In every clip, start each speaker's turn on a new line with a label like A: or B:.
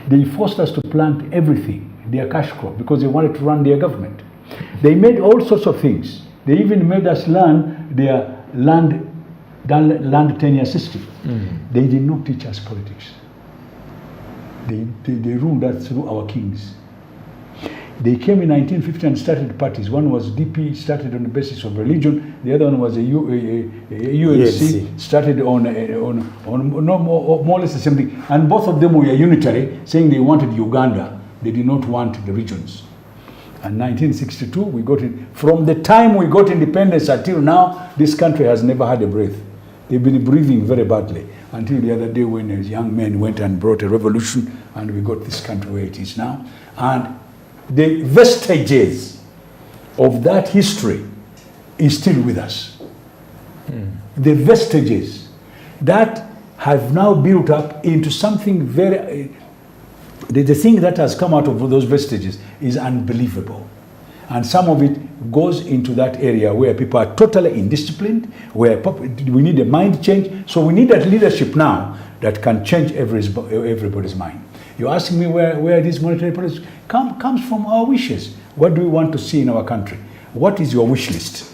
A: They forced us to plant everything, their cash crop, because they wanted to run their government. They made all sorts of things. They even made us learn their land tenure system. They did not teach us politics. They ruled us through our kings. They came in 1950 and started parties. One was DP, started on the basis of religion. The other one was a UNC, started on more or less the same thing. And both of them were unitary, saying they wanted Uganda. They did not want the regions. And 1962, we got it. From the time we got independence until now, this country has never had a breath. They've been breathing very badly until the other day when a young man went and brought a revolution and we got this country where it is now. And the vestiges of that history is still with us. The vestiges that have now built up into something very, the thing that has come out of those vestiges is unbelievable. And some of it goes into that area where people are totally indisciplined, where we need a mind change. So we need that leadership now that can change everybody's mind. You ask me where this monetary policy comes from our wishes. What do we want to see in our country? What is your wish list?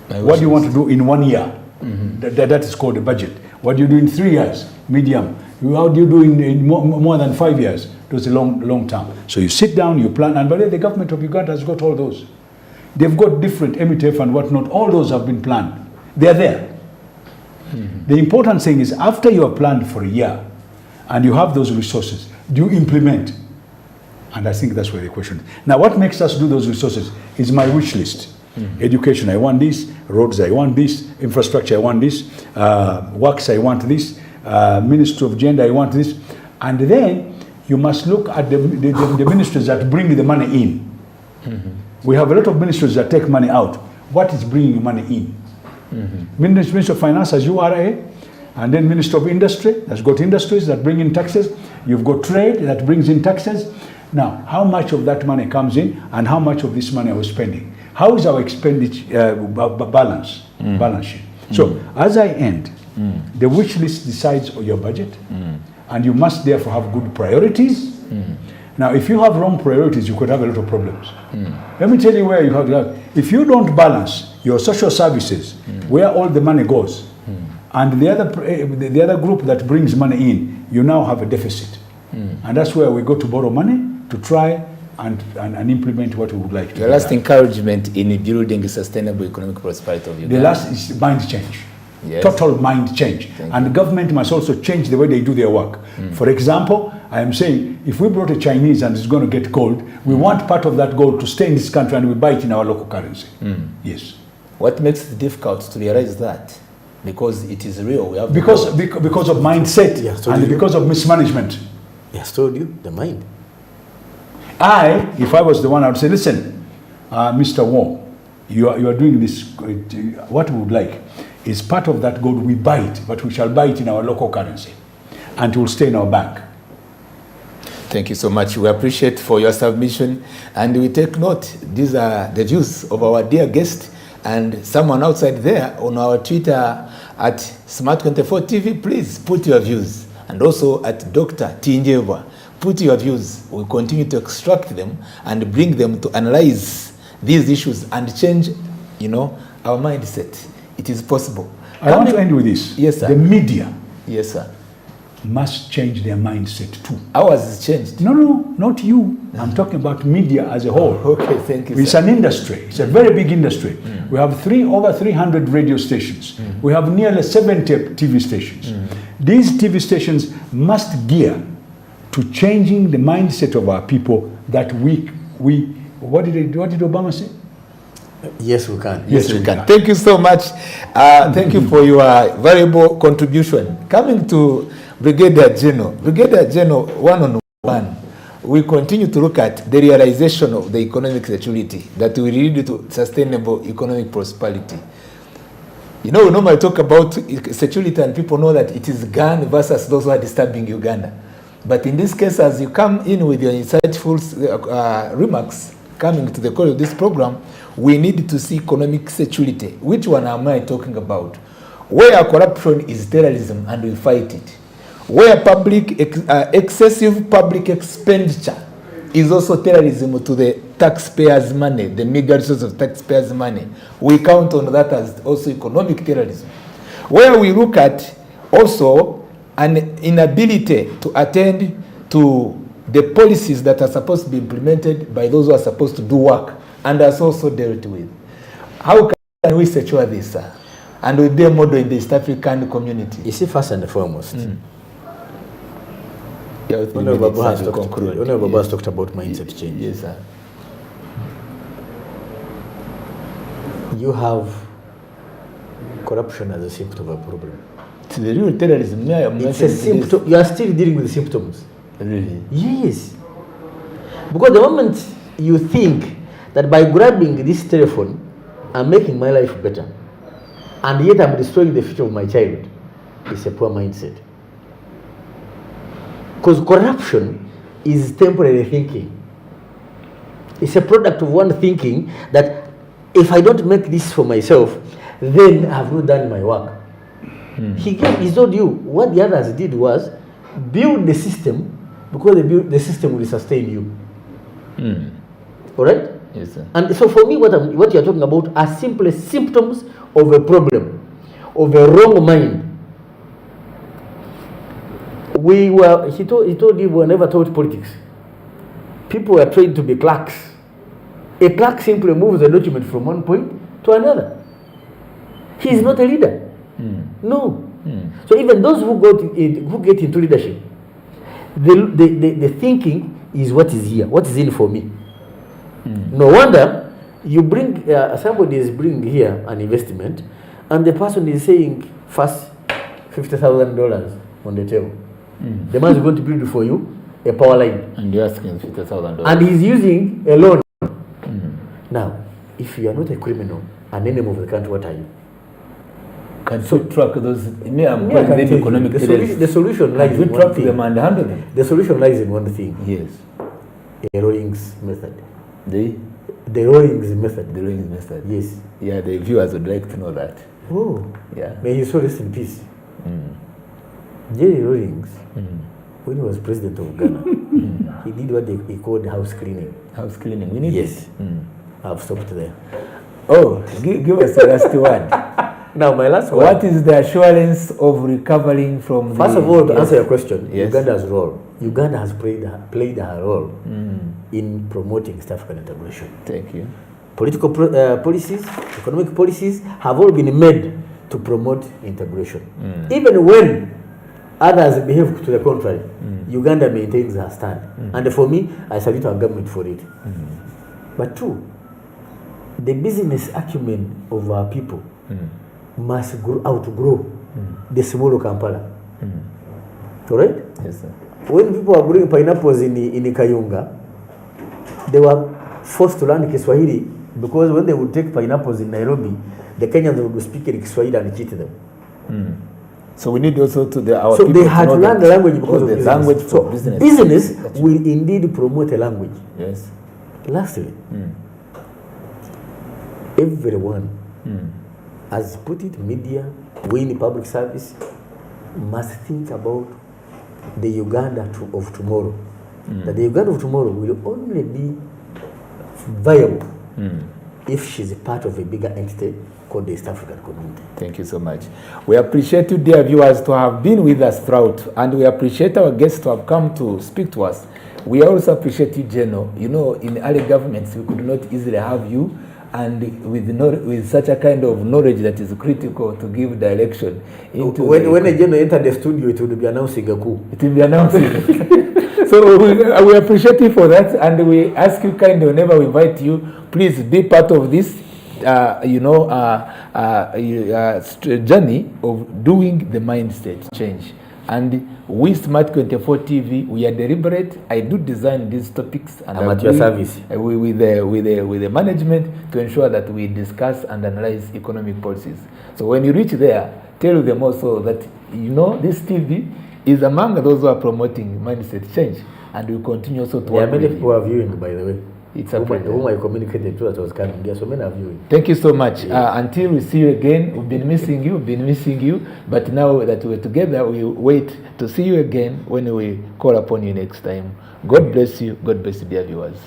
A: What do you want to do in 1 year? That is called a budget. What do you do in 3 years? Medium. How do you do in more than 5 years? Those are long term. So you sit down, you plan, and by the way, the government of Uganda has got all those. They've got different MTF and whatnot. All those have been planned. They're there. The important thing is after you have planned for a year and you have those resources, do you implement? And I think that's where the question is. Now, what makes us do those resources is my wish list. Education, I want this. Roads, I want this. Infrastructure, I want this. Works, I want this. Ministry of Gender, I want this. And then you must look at the ministries that bring the money in. We have a lot of ministries that take money out. What is bringing money in? Ministry of Finance has URA, and then Ministry of Industry has got industries that bring in taxes. You've got trade that brings in taxes. Now, how much of that money comes in and how much of this money are we spending? How is our expenditure balance sheet? So as I end, the wish list decides on your budget, and you must therefore have good priorities. Now, if you have wrong priorities, you could have a lot of problems. Let me tell you where you have to have. If you don't balance your social services, where all the money goes, and the other group that brings money in, you now have a deficit. And that's where we go to borrow money to try and implement what we would like to do.
B: The last encouragement in building a sustainable economic prosperity of Uganda.
A: The last is mind change.
B: Yes.
A: Total mind change. And the government must also change the way they do their work. For example, I am saying if we brought a Chinese and it's going to get gold, we want part of that gold to stay in this country and we buy it in our local currency. Yes.
B: What makes it difficult to realize that? Because it is real. We have
A: because of mindset and because of mismanagement.
C: Yes, told you, the mind.
A: If I was the one, I would say, listen, Mr. Wong, you are doing this. What we would like is part of that gold, we buy it, but we shall buy it in our local currency and it will stay in our bank.
B: Thank you so much. We appreciate for your submission and we take note. These are the views of our dear guest and someone outside there on our Twitter at Smart24 TV. Please put your views, and also at Dr. Tinjeva. Put your views. We'll continue to extract them and bring them to analyze these issues and change, our mindset. It is possible.
A: I want to end with this.
B: Yes, sir.
A: The media.
B: Yes, sir.
A: Must change their mindset too.
B: Ours is changed.
A: No, not you. I'm talking about media as a whole.
B: Okay, thank you.
A: It's
B: sir.
A: an industry. It's a very big industry. We have over 300 radio stations. We have nearly 70 TV stations. These TV stations must gear to changing the mindset of our people that we what did Obama say?
C: Yes, we can.
B: Yes, we can. Thank you so much. Thank you for your valuable contribution. Coming to Brigadier General, 1-on-1, we continue to look at the realization of the economic security that will lead to sustainable economic prosperity. We normally talk about security and people know that it is gun versus those who are disturbing Uganda. But in this case, as you come in with your insightful remarks coming to the core of this program, we need to see economic security. Which one am I talking about? Where corruption is terrorism and we fight it. where excessive public expenditure is also terrorism to the taxpayers' money, the meager source of taxpayers' money. We count on that as also economic terrorism. Where we look at also an inability to attend to the policies that are supposed to be implemented by those who are supposed to do work and are also dealt with. How can we secure this, sir? And will be a model in the East African community?
C: You see, first and foremost,
B: Honorable
C: Babu has talked about mindset change.
B: Yes, sir.
C: You have corruption as a symptom of a problem.
B: It's the real terrorism.
C: It's a symptom. You are still dealing with the symptoms.
B: Really?
C: Yes. Because the moment you think that by grabbing this telephone, I'm making my life better, and yet I'm destroying the future of my child, it's a poor mindset. Because corruption is temporary thinking. It's a product of one thinking that if I don't make this for myself, then I have not done my work. He told you what the others did was build the system, because the system will sustain you. All right?
B: Yes, sir.
C: And so for me, what you're talking about are simply symptoms of a problem, of a wrong mind. He told you we were never taught politics. People were trained to be clerks. A clerk simply moves a document from one point to another. He is not a leader. No. So even those who get into leadership, the thinking is what is here, what is in for me. No wonder you bring somebody is bringing here an investment, and the person is saying first $50,000 on the table. The man is going to build for you a power line,
B: And you're asking $50,000.
C: and he's using a loan. Now, if you are not a criminal, an enemy of the country, what are you?
B: Can you track those? I'm calling them economic terrorists.
C: The solution lies
B: You
C: in one
B: track
C: thing.
B: them and handle them.
C: The solution lies in one thing:
B: Yes.
C: a Rawlings method.
B: The
C: Rawlings method.
B: Rawlings method.
C: Yes.
B: Yeah, the viewers would like to know that.
C: Oh,
B: Yeah.
C: may his soul rest in peace. Jerry Rawlings, when he was president of Ghana, he did what he called house cleaning.
B: House cleaning. We need
C: Yes.
B: it.
C: I've stopped there.
B: Oh, give us the last word.
C: Now, my last one.
B: What is the assurance of recovering from
C: First of all, to answer your question,
B: Yes.
C: Uganda's role. Uganda has played her role in promoting East African integration.
B: Thank you.
C: Political policies, economic policies have all been made to promote integration. Even when others behave to the contrary, Uganda maintains her stand. And for me, I salute our government for it. But two, the business acumen of our people must outgrow the small Kampala. All right?
B: Yes, sir.
C: When people were growing pineapples in Kayunga, they were forced to learn Kiswahili, because when they would take pineapples in Nairobi, the Kenyans would speak in Kiswahili and cheat them.
B: So we need also our
C: So
B: people
C: they had to learn the language because of
B: the
C: business.
B: language for
C: So
B: business.
C: business will indeed promote a language.
B: Yes.
C: Lastly, everyone, as put it, media, we in public service, must think about the Uganda of tomorrow. That the Uganda of tomorrow will only be viable if she's a part of a bigger entity called the East African Community.
B: Thank you so much. We appreciate you, dear viewers, to have been with us throughout, and we appreciate our guests to have come to speak to us. We also appreciate you, General. You know, in early governments, we could not easily have you, and with such a kind of knowledge that is critical to give direction into
C: when a general entered the studio, it would be announcing a coup.
B: It will be announced. So we appreciate you for that, and we ask you kindly, whenever we invite you, please be part of this journey of doing the mindset change. And we Smart 24 TV, we are deliberate. I do design these topics, and
C: I'm at your service.
B: With the management to ensure that we discuss and analyze economic policies. So when you reach there, tell them also that this TV is among those who are promoting mindset change, and we continue also to
C: There are
B: work
C: many
B: with
C: people
B: you.
C: who are viewing, by the way. It's whom I communicated to that was coming here. So many of you.
B: Thank you so much. Until we see you again, we've been missing you, but now that we're together, we wait to see you again when we call upon you next time. God bless you. God bless you, dear viewers.